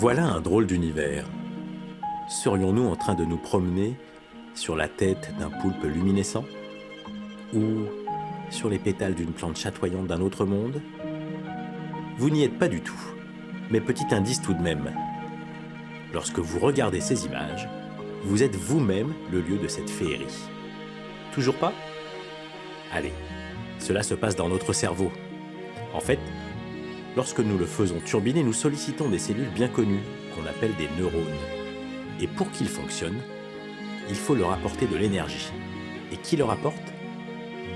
Voilà un drôle d'univers. Serions-nous en train de nous promener sur la tête d'un poulpe luminescent? Ou sur les pétales d'une plante chatoyante d'un autre monde? Vous n'y êtes pas du tout. Mais petit indice tout de même. Lorsque vous regardez ces images, vous êtes vous-même le lieu de cette féerie. Toujours pas? Allez, cela se passe dans notre cerveau. En fait, lorsque nous le faisons turbiner, nous sollicitons des cellules bien connues, qu'on appelle des neurones. Et pour qu'ils fonctionnent, il faut leur apporter de l'énergie. Et qui leur apporte?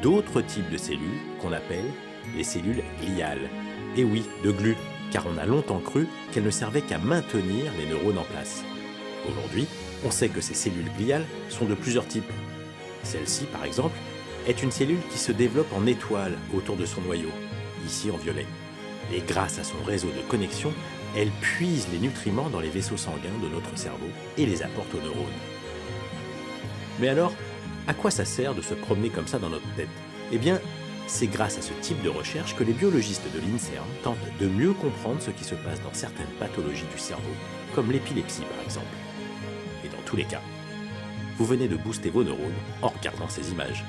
D'autres types de cellules qu'on appelle les cellules gliales. Et oui, de glu, car on a longtemps cru qu'elles ne servaient qu'à maintenir les neurones en place. Aujourd'hui, on sait que ces cellules gliales sont de plusieurs types. Celle-ci, par exemple, est une cellule qui se développe en étoile autour de son noyau, ici en violet. Et grâce à son réseau de connexion, elle puise les nutriments dans les vaisseaux sanguins de notre cerveau et les apporte aux neurones. Mais alors, à quoi ça sert de se promener comme ça dans notre tête? Eh bien, c'est grâce à ce type de recherche que les biologistes de l'INSERM tentent de mieux comprendre ce qui se passe dans certaines pathologies du cerveau, comme l'épilepsie par exemple. Et dans tous les cas, vous venez de booster vos neurones en regardant ces images.